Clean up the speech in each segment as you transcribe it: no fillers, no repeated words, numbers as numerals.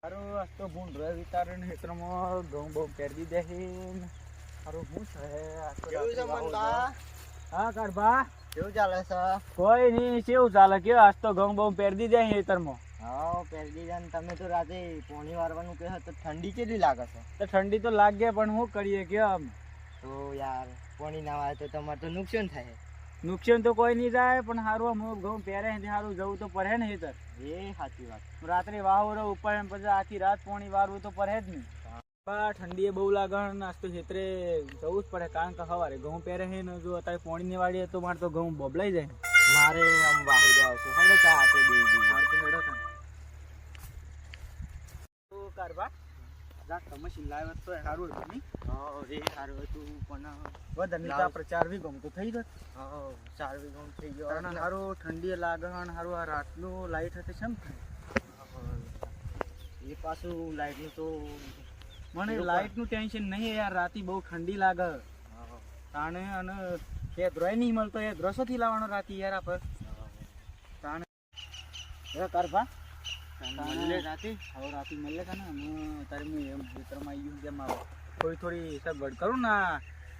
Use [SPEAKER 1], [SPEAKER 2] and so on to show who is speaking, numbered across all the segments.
[SPEAKER 1] હારું આજ તો ભૂંડ રહ વિતારણ હેત્રમાં ઘઉં બહુ પહેરી દે હારું હું છે આજ તો
[SPEAKER 2] કેવું છે મનકા?
[SPEAKER 1] હા કારભા
[SPEAKER 2] કેવું ચાલે છે?
[SPEAKER 1] કોઈ નહીં કેવું ચાલે કે આજ તો ઘઉં બહુ પહેરી દે હેતરમાં.
[SPEAKER 2] હા પહેરી જાય ને તમે તો રાતે પોણી વારવાનું કહે તો ઠંડી કેટલી લાગે છે?
[SPEAKER 1] તો ઠંડી તો લાગે પણ શું કરીએ કે આમ
[SPEAKER 2] તો યાર પોણી ના આવે તો તમારે તો નુકસાન થાય.
[SPEAKER 1] નુકસાન તો કોઈ નહીં જાય પણ સારું આમ ઘઉં પહેરે સારું જવું તો પડે ને હેતર.
[SPEAKER 2] એ સાચી વાત.
[SPEAKER 1] રાત્રે વાવરો ઉપર એમ પછી આખી રાત પોણી વારવું તો પડે જ નહીં. ઠંડી બહુ લાગે ને આજ તો ખેતરે જવું જ પડે કારણ કે સવારે ઘઉં પહેરે છે ને જો અત્યારે પોણી ની વાળીએ તો મારે તો ઘઉં બબલાઈ જાય.
[SPEAKER 2] મારે આમ વાહુ જવા છે હડે ચા આપે દઈ દીધી.
[SPEAKER 1] હેડો થાય તો કારભા રાત મશીન લાવ્યો તો સારું હતું નહીં?
[SPEAKER 2] હા રે સારું હતું પણ
[SPEAKER 1] વધારે નહીં તો આપણે 4 વીઘો તો થઈ ગયો.
[SPEAKER 2] હા 4 વીઘો થઈ ગયો.
[SPEAKER 1] કારણ સારું ઠંડી લાગે અને સારું આ રાતનું લાઈટ હતી શેમ
[SPEAKER 2] એ પાછું લાઈટનું તો
[SPEAKER 1] મને લાઈટનું ટેન્શન નહીં યાર. રાતે બહુ ઠંડી લાગે તાણે અને એ દ્રોય નહીં મળતો એ દ્રશોથી લાવવાનો રાતે યાર આપણે તાણે કારભા
[SPEAKER 2] મળે રાતે.
[SPEAKER 1] હવે રાતે મળે કે ને તારે હું એમ ખેતરમાં આવી ગયું જેમ થોડી સગવડ કરું ને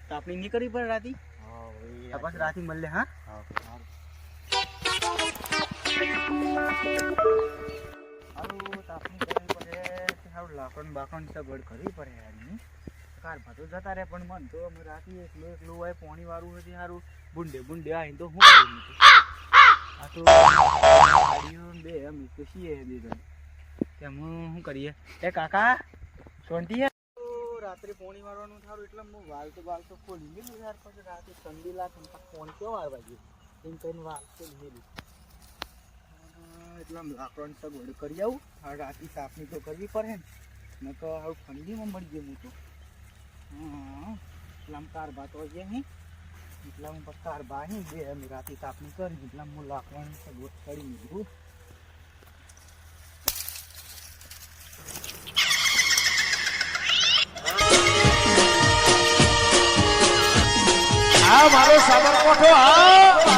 [SPEAKER 1] તાપણી નહીં કરવી પડે રાતે. પછી રાતે મળે. હા સારું તાપણી કરવી પડે સારું લાકડ બાકડ સગવડ કરવી પડે યારની. કારભા તો જતા રહે પણ મન તો અમે રાતે એકલું હોય પોણી વાળું નથી સારું બુંડે આવીને તો શું કરી આ તો ગાડીઓ બે અમે તો છીએ તેમ શું કરીએ. એ કાકા શાંતિ હે? રાત્રે પોણી વાળવાનું સારું એટલે હું વાલ તો ખોલી મેલું યાર. પછી રાતે ઠંડી લાગે પોણી કેવો વાળવા ગયું એમ કહીને વાલ ખોલી મેલું એટલે આમ લાકડાની સગવડ કરી આવું. આ રાતે તાપણી તો કરવી પડે ને તો આવું ઠંડીમાં મળી ગયું હું તો. એટલે આમ કારભા તો છે નહીં એટલે હું કારભા અહીં બે અમે રાતે તાપણી કરી એટલે હું લાકડાની સગવડ કરી લીધું.
[SPEAKER 3] આ મારો સાબરકોઠો આ